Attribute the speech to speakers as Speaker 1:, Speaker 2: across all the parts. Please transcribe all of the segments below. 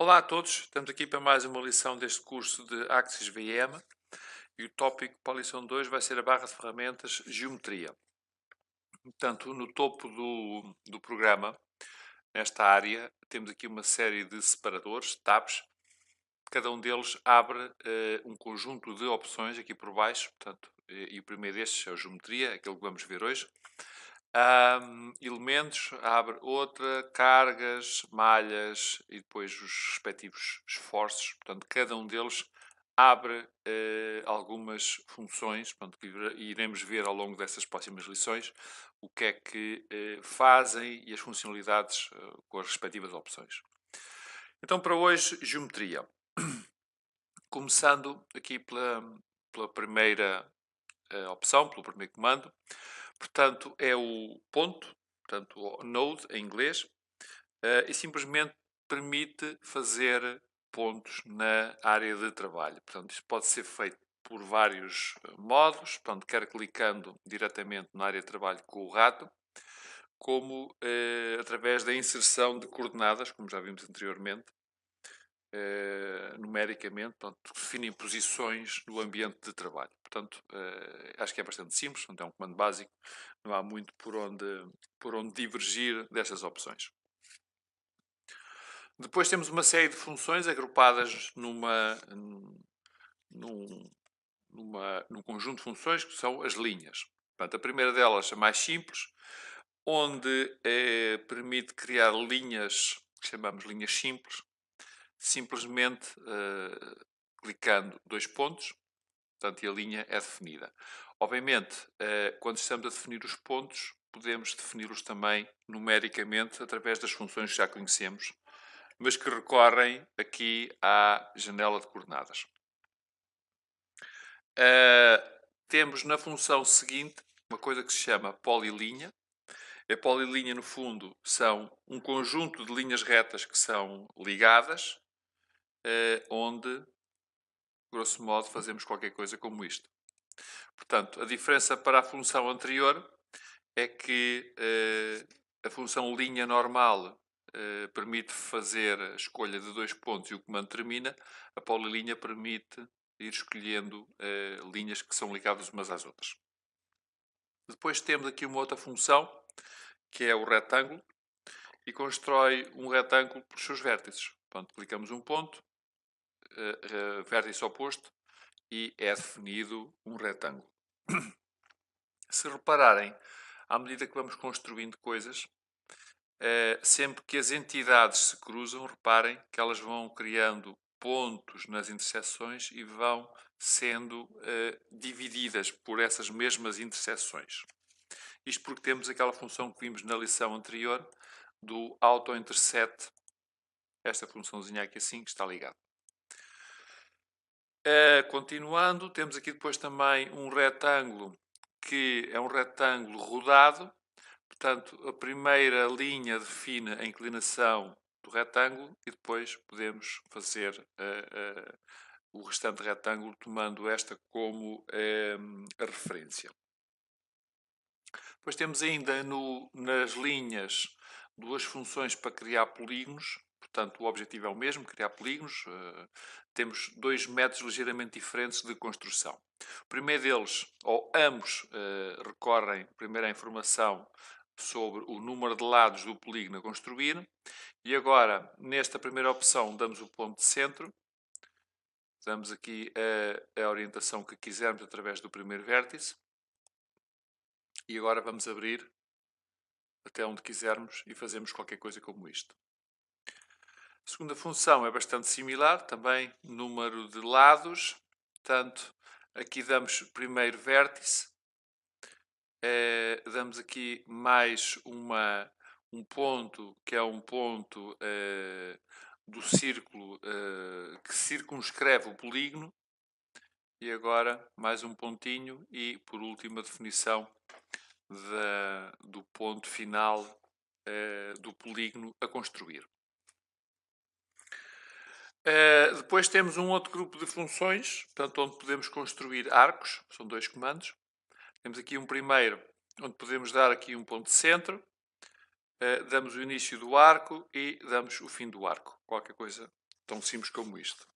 Speaker 1: Olá a todos, estamos aqui para mais uma lição deste curso de Axis VM e o tópico para a lição 2 vai ser a barra de ferramentas Geometria. Portanto, no topo do programa, nesta área, temos aqui uma série de separadores, tabs. Cada um deles abre um conjunto de opções aqui por baixo, portanto, e o primeiro destes é o Geometria, aquele que vamos ver hoje. Elementos, abre outra, cargas, malhas e depois os respectivos esforços. Portanto, cada um deles abre algumas funções, portanto, que iremos ver ao longo dessas próximas lições o que é que fazem e as funcionalidades com as respectivas opções. Então, para hoje, geometria. Começando aqui pela primeira opção, pelo primeiro comando. Portanto, é o ponto, portanto, o node em inglês, e simplesmente permite fazer pontos na área de trabalho. Portanto, isto pode ser feito por vários modos, portanto, quer clicando diretamente na área de trabalho com o rato, como através da inserção de coordenadas, como já vimos anteriormente, numericamente, portanto, definem posições no ambiente de trabalho. Portanto, acho que é bastante simples, portanto, é um comando básico, não há muito por onde divergir destas opções. Depois temos uma série de funções agrupadas num conjunto de funções que são as linhas. Portanto, a primeira delas, a mais simples, onde permite criar linhas, que chamamos linhas simples, simplesmente clicando dois pontos, portanto, e a linha é definida. Obviamente, quando estamos a definir os pontos, podemos defini-los também numericamente através das funções que já conhecemos, mas que recorrem aqui à janela de coordenadas. Temos na função seguinte uma coisa que se chama polilinha. A polilinha, no fundo, são um conjunto de linhas retas que são ligadas, onde, grosso modo, fazemos qualquer coisa como isto. Portanto, a diferença para a função anterior é que a função linha normal permite fazer a escolha de dois pontos e o comando termina. A polilinha permite ir escolhendo linhas que são ligadas umas às outras. Depois temos aqui uma outra função, que é o retângulo, e constrói um retângulo por seus vértices. Portanto, clicamos um ponto, vértice oposto, e é definido um retângulo. Se repararem, à medida que vamos construindo coisas, sempre que as entidades se cruzam, reparem que elas vão criando pontos nas interseções e vão sendo divididas por essas mesmas interseções. Isto porque temos aquela função que vimos na lição anterior do auto-intercept, esta funçãozinha aqui assim que está ligada. Continuando, temos aqui depois também um retângulo que é um retângulo rodado. Portanto, a primeira linha define a inclinação do retângulo e depois podemos fazer o restante retângulo tomando esta como a referência. Depois temos ainda nas linhas duas funções para criar polígonos. Portanto, o objetivo é o mesmo, criar polígonos. Temos dois métodos ligeiramente diferentes de construção. O primeiro deles, ou ambos, recorrem primeiro à informação sobre o número de lados do polígono a construir. E agora, nesta primeira opção, damos o ponto de centro. Damos aqui a orientação que quisermos através do primeiro vértice. E agora vamos abrir até onde quisermos e fazemos qualquer coisa como isto. A segunda função é bastante similar, também número de lados. Portanto, aqui damos primeiro vértice. Damos aqui mais um ponto, que é um ponto do círculo que circunscreve o polígono. E agora mais um pontinho e, por último, a definição do ponto final do polígono a construir. Depois temos um outro grupo de funções, portanto, onde podemos construir arcos, são dois comandos. Temos aqui um primeiro, onde podemos dar aqui um ponto de centro, damos o início do arco e damos o fim do arco, qualquer coisa tão simples como isto.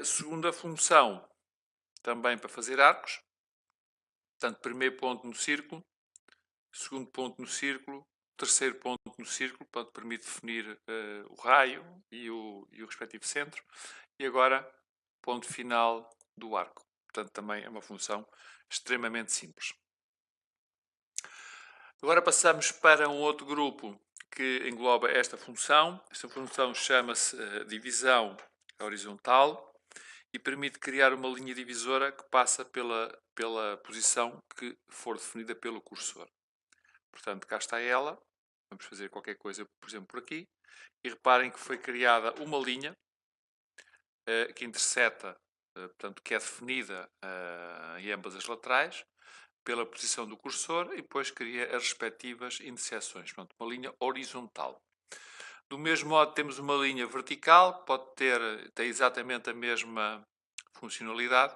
Speaker 1: Segunda função, também para fazer arcos. Portanto, primeiro ponto no círculo, segundo ponto no círculo, terceiro ponto no círculo, portanto, permite definir o raio e o respectivo centro. E agora, ponto final do arco. Portanto, também é uma função extremamente simples. Agora passamos para um outro grupo que engloba esta função. Esta função chama-se divisão horizontal e permite criar uma linha divisora que passa pela posição que for definida pelo cursor. Portanto, cá está ela. Vamos fazer qualquer coisa, por exemplo, por aqui. E reparem que foi criada uma linha que interseta, portanto, que é definida em ambas as laterais, pela posição do cursor e depois cria as respectivas interseções. Portanto, uma linha horizontal. Do mesmo modo, temos uma linha vertical, que pode ter exatamente a mesma funcionalidade,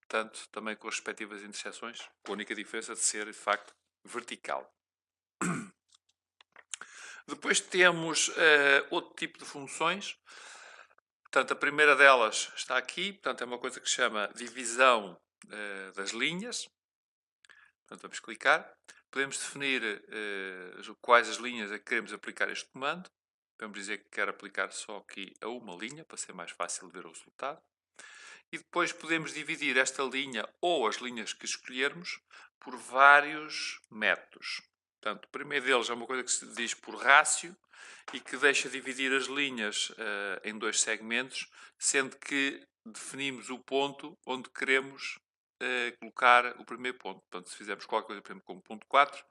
Speaker 1: portanto, também com as respectivas interseções, com a única diferença de ser, de facto, vertical. Depois temos outro tipo de funções. Portanto, a primeira delas está aqui, portanto, é uma coisa que se chama divisão das linhas. Portanto, vamos clicar. Podemos definir quais as linhas é que queremos aplicar este comando. Vamos dizer que quero aplicar só aqui a uma linha, para ser mais fácil de ver o resultado. E depois podemos dividir esta linha, ou as linhas que escolhermos, por vários métodos. Portanto, o primeiro deles é uma coisa que se diz por rácio e que deixa dividir as linhas em dois segmentos, sendo que definimos o ponto onde queremos colocar o primeiro ponto. Portanto, se fizermos qualquer coisa, por exemplo, como ponto 4,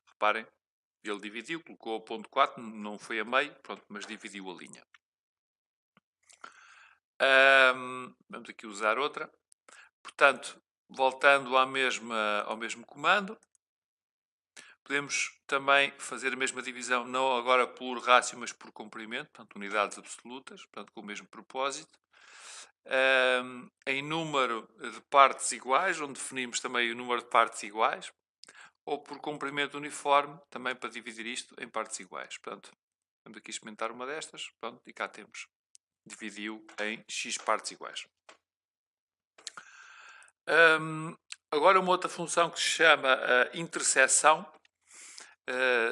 Speaker 1: reparem, ele dividiu, colocou o ponto 4, não foi a meio, pronto, mas dividiu a linha. Vamos aqui usar outra. Portanto, voltando ao mesmo comando, podemos também fazer a mesma divisão, não agora por rácio, mas por comprimento, portanto, unidades absolutas, portanto, com o mesmo propósito. Em número de partes iguais, onde definimos também o número de partes iguais, ou por comprimento uniforme, também para dividir isto em partes iguais. Portanto, vamos aqui experimentar uma destas, pronto, e cá temos. Dividiu em x partes iguais. Agora uma outra função que se chama interseção.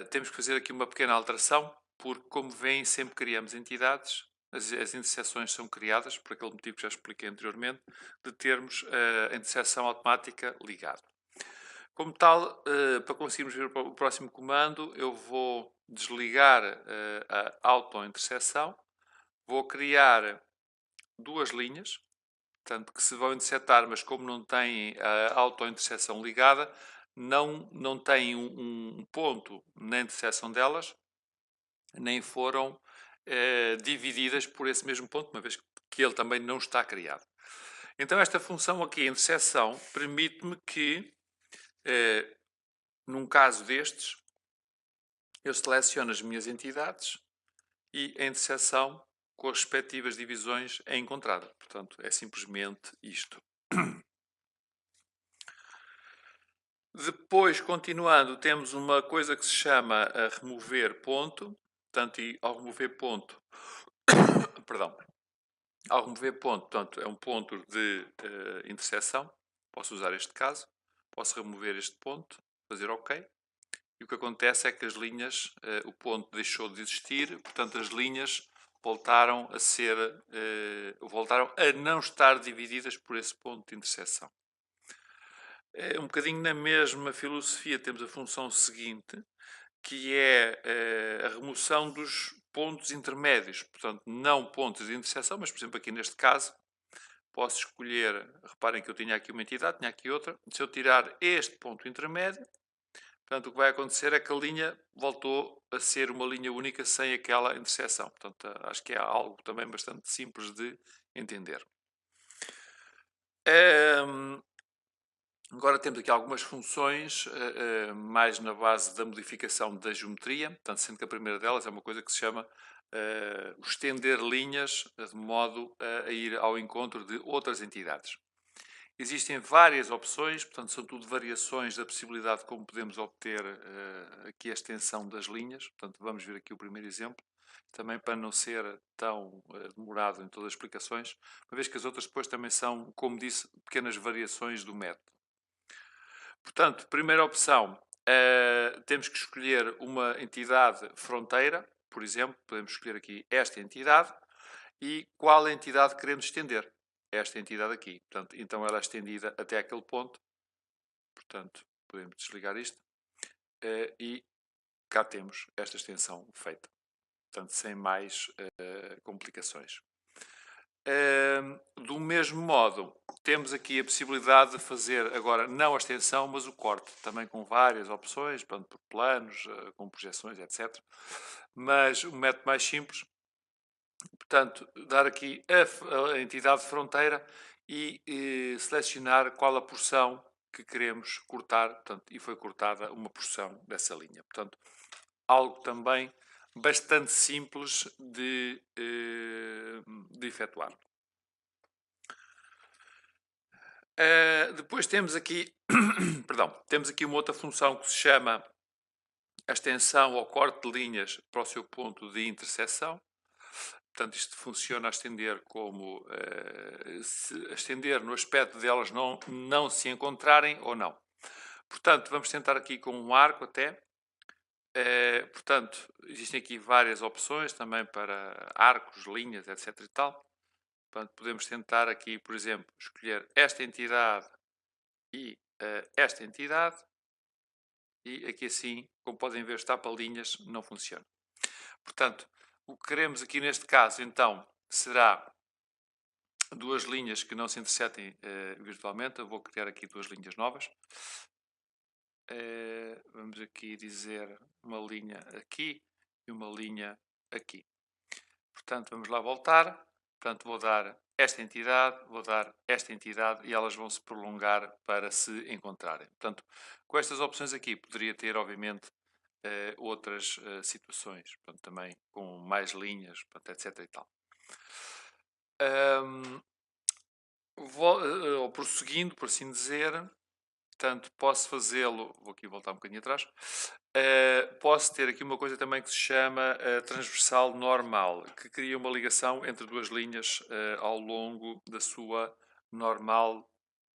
Speaker 1: Temos que fazer aqui uma pequena alteração, porque como veem, sempre criamos entidades, as interseções são criadas, por aquele motivo que já expliquei anteriormente, de termos a interseção automática ligada. Como tal, para conseguirmos ver o próximo comando, eu vou desligar a auto-interseção, vou criar duas linhas, portanto, que se vão intersetar, mas como não têm a auto-interseção ligada, não têm um ponto na interseção delas, nem foram divididas por esse mesmo ponto, uma vez que ele também não está criado. Então esta função aqui, a interseção, permite-me que, num caso destes, eu seleciono as minhas entidades e a interseção com as respectivas divisões é encontrada. Portanto, é simplesmente isto. Depois, continuando, temos uma coisa que se chama remover ponto. Portanto, ao remover ponto, perdão, ao remover ponto, portanto, é um ponto de interseção. Posso usar este caso, posso remover este ponto, fazer OK. E o que acontece é que as linhas, o ponto deixou de existir, portanto, as linhas voltaram a não estar divididas por esse ponto de interseção. Um bocadinho na mesma filosofia temos a função seguinte, que é a remoção dos pontos intermédios. Portanto, não pontos de interseção, mas, por exemplo, aqui neste caso, posso escolher, reparem que eu tinha aqui uma entidade, tinha aqui outra. Se eu tirar este ponto intermédio, portanto, o que vai acontecer é que a linha voltou a ser uma linha única sem aquela interseção. Portanto, acho que é algo também bastante simples de entender. Agora temos aqui algumas funções mais na base da modificação da geometria, portanto, sendo que a primeira delas é uma coisa que se chama o estender linhas de modo a ir ao encontro de outras entidades. Existem várias opções, portanto, são tudo variações da possibilidade de como podemos obter aqui a extensão das linhas. Portanto, vamos ver aqui o primeiro exemplo. também para não ser tão demorado em todas as explicações, uma vez que as outras depois também são, como disse, pequenas variações do método. Portanto, primeira opção, temos que escolher uma entidade fronteira, por exemplo, podemos escolher aqui esta entidade, e qual entidade queremos estender. Esta entidade aqui. Portanto, então ela é estendida até aquele ponto. Portanto, podemos desligar isto. E cá temos esta extensão feita. Portanto, sem mais complicações. Do mesmo modo, temos aqui a possibilidade de fazer agora não a extensão, mas o corte, também com várias opções, portanto, por planos, com projeções, etc. Mas o método mais simples, portanto, dar aqui a entidade fronteira e selecionar qual a porção que queremos cortar, portanto, e foi cortada uma porção dessa linha. Portanto, algo também bastante simples de efetuar. Depois temos aqui, perdão, temos aqui uma outra função que se chama a extensão ou corte de linhas para o seu ponto de interseção. Portanto, isto funciona a estender como a estender no aspecto delas não se encontrarem ou não. Portanto, vamos tentar aqui com um arco até. Portanto, existem aqui várias opções também para arcos, linhas, etc. e tal. Portanto, podemos tentar aqui, por exemplo, escolher esta entidade e esta entidade. E aqui assim, como podem ver, os tapa-linhas não funciona. Portanto, o que queremos aqui neste caso, então, será duas linhas que não se intersetem virtualmente. Eu vou criar aqui duas linhas novas. Vamos aqui dizer uma linha aqui e uma linha aqui. Portanto, vamos lá voltar. Portanto, vou dar esta entidade, vou dar esta entidade e elas vão se prolongar para se encontrarem. Portanto, com estas opções aqui, poderia ter, obviamente, outras situações. Portanto, também com mais linhas, portanto, etc. e tal. Ou prosseguindo, por assim dizer, portanto, posso fazê-lo, vou aqui voltar um bocadinho atrás, posso ter aqui uma coisa também que se chama transversal normal, que cria uma ligação entre duas linhas ao longo da sua normal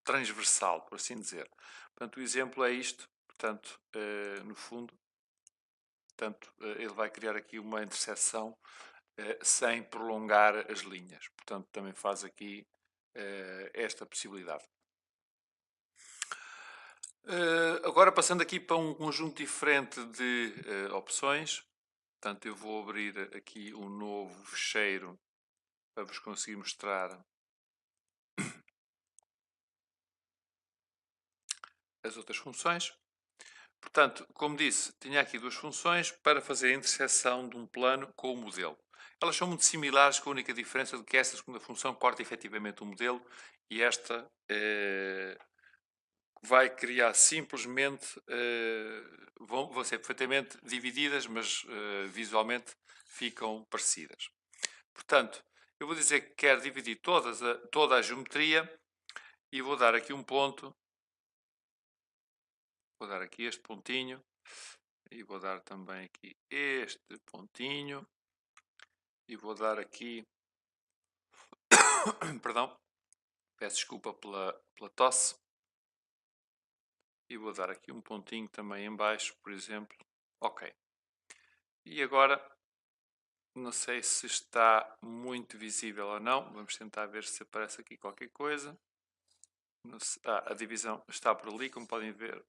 Speaker 1: transversal, por assim dizer. Portanto, o exemplo é isto, portanto, no fundo, portanto, ele vai criar aqui uma interseção sem prolongar as linhas. Portanto, também faz aqui esta possibilidade. Agora passando aqui para um conjunto diferente de opções. Portanto, eu vou abrir aqui um novo fecheiro para vos conseguir mostrar as outras funções. Portanto, como disse, tinha aqui duas funções para fazer a interseção de um plano com o modelo. Elas são muito similares, com a única diferença de que esta segunda função corta efetivamente o modelo e esta vai criar simplesmente, vão ser perfeitamente divididas, mas visualmente ficam parecidas. Portanto, eu vou dizer que quero dividir toda a geometria e vou dar aqui um ponto. Vou dar aqui este pontinho e vou dar também aqui este pontinho e vou dar aqui, perdão, peço desculpa pela tosse, e vou dar aqui um pontinho também em baixo, por exemplo. Ok. E agora, não sei se está muito visível ou não, vamos tentar ver se aparece aqui qualquer coisa. A divisão está por ali, como podem ver.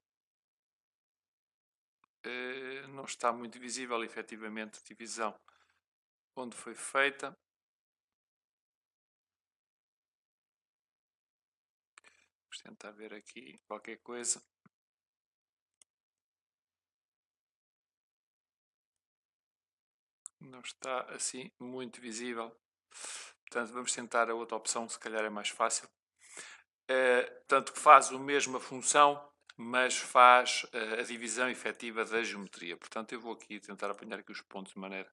Speaker 1: Não está muito visível, efetivamente, a divisão onde foi feita. Vamos tentar ver aqui qualquer coisa. Não está assim muito visível. Portanto, vamos tentar a outra opção, se calhar é mais fácil. Portanto, que faz a mesma função, mas faz a divisão efetiva da geometria. Portanto, eu vou aqui tentar apanhar aqui os pontos de maneira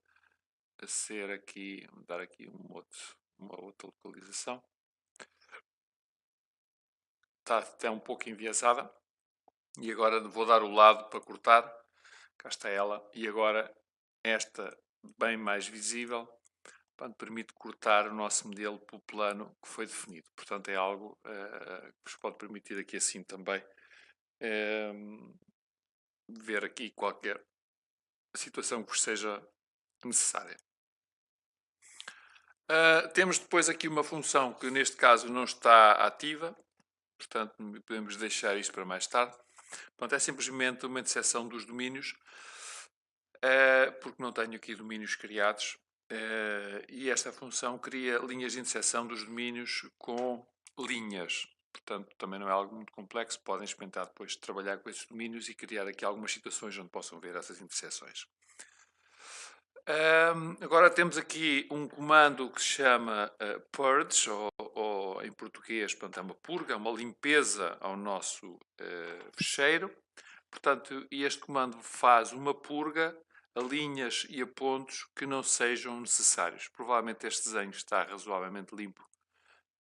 Speaker 1: a ser aqui, dar aqui uma outra localização. Está até um pouco enviesada. E agora vou dar o lado para cortar. Cá está ela. E agora esta bem mais visível, portanto, permite cortar o nosso modelo pelo plano que foi definido. Portanto, é algo que vos pode permitir aqui assim também ver aqui qualquer situação que vos seja necessária. Temos depois aqui uma função que neste caso não está ativa, portanto podemos deixar isto para mais tarde. Portanto, é simplesmente uma interseção dos domínios, porque não tenho aqui domínios criados, e esta função cria linhas de interseção dos domínios com linhas. Portanto, também não é algo muito complexo, podem experimentar depois de trabalhar com esses domínios e criar aqui algumas situações onde possam ver essas interseções. Agora temos aqui um comando que se chama purge, ou em português, portanto, é uma purga, uma limpeza ao nosso fecheiro. Portanto, este comando faz uma purga a linhas e a pontos que não sejam necessários. Provavelmente este desenho está razoavelmente limpo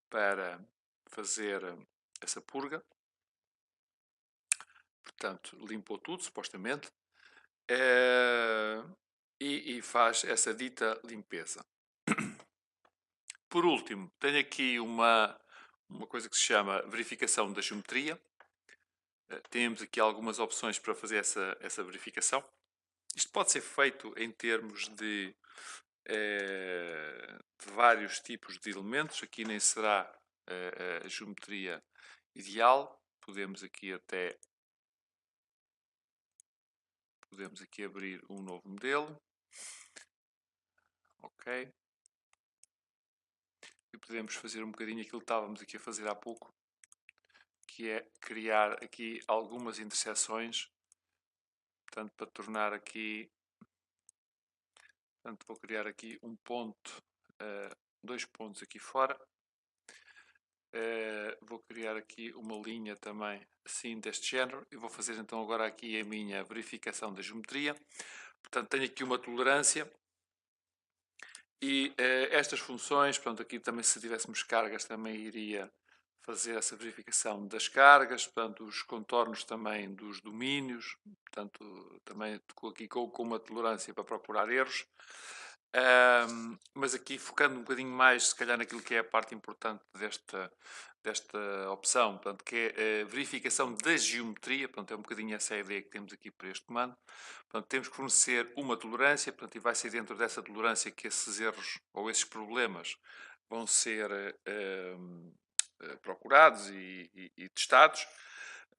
Speaker 1: para fazer essa purga. Portanto, limpou tudo, supostamente. E faz essa dita limpeza. Por último, tenho aqui uma coisa que se chama verificação da geometria. Temos aqui algumas opções para fazer essa verificação. Isto pode ser feito em termos de vários tipos de elementos. Aqui nem será a geometria ideal. Podemos aqui abrir um novo modelo. Ok. E podemos fazer um bocadinho aquilo que estávamos aqui a fazer há pouco, que é criar aqui algumas interseções, portanto, para tornar aqui, portanto, vou criar aqui um ponto, dois pontos aqui fora, vou criar aqui uma linha também assim deste género e vou fazer então agora aqui a minha verificação da geometria. Portanto, tenho aqui uma tolerância e estas funções, portanto, aqui também se tivéssemos cargas também iria fazer essa verificação das cargas, portanto, os contornos também dos domínios, portanto, também aqui com uma tolerância para procurar erros. Mas aqui focando um bocadinho mais, se calhar, naquilo que é a parte importante desta opção, portanto, que é a verificação da geometria, portanto, é um bocadinho essa a ideia que temos aqui para este comando. Portanto, temos que fornecer uma tolerância, portanto, e vai ser dentro dessa tolerância que esses erros ou esses problemas vão ser procurados e testados.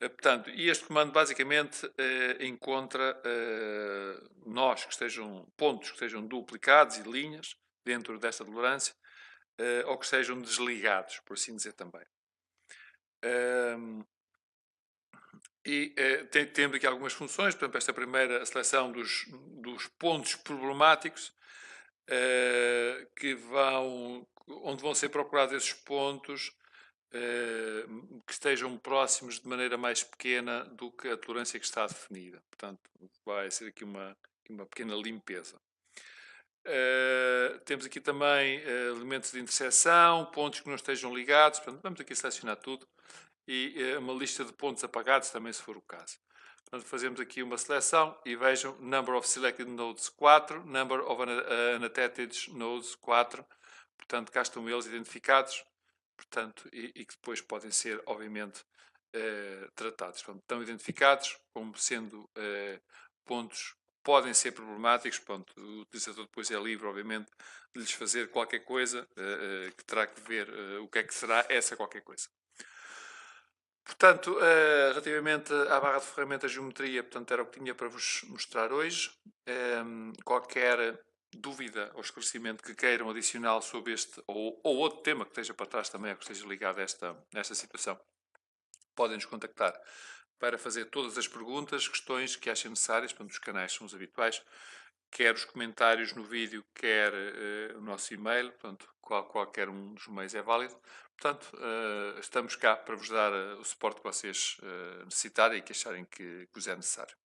Speaker 1: Portanto, e este comando basicamente encontra nós que estejam pontos que estejam duplicados e linhas dentro desta tolerância ou que sejam desligados, por assim dizer também. Temos aqui algumas funções, por exemplo, esta primeira seleção dos pontos problemáticos onde vão ser procurados esses pontos que estejam próximos de maneira mais pequena do que a tolerância que está definida. Portanto, vai ser aqui uma pequena limpeza. Temos aqui também elementos de interseção, pontos que não estejam ligados. Portanto, vamos aqui selecionar tudo. E uma lista de pontos apagados também, se for o caso. Portanto, fazemos aqui uma seleção e vejam, number of selected nodes 4, number of unattached nodes 4. Portanto, cá estão eles identificados, portanto, e que depois podem ser, obviamente, tratados. Portanto, estão identificados como sendo pontos que podem ser problemáticos. Portanto, o utilizador depois é livre, obviamente, de lhes fazer qualquer coisa, que terá que ver o que é que será essa qualquer coisa. Portanto, relativamente à barra de ferramentas geometria, portanto, era o que tinha para vos mostrar hoje. Qualquer dúvida ou esclarecimento que queiram adicional sobre este ou outro tema que esteja para trás também, que esteja ligado a esta situação, podem nos contactar para fazer todas as perguntas, questões que achem necessárias. Portanto, os canais são os habituais, quer os comentários no vídeo, quer o nosso e-mail. Portanto, qualquer um dos meios é válido. Portanto, estamos cá para vos dar o suporte que vocês necessitarem e que acharem que vos é necessário.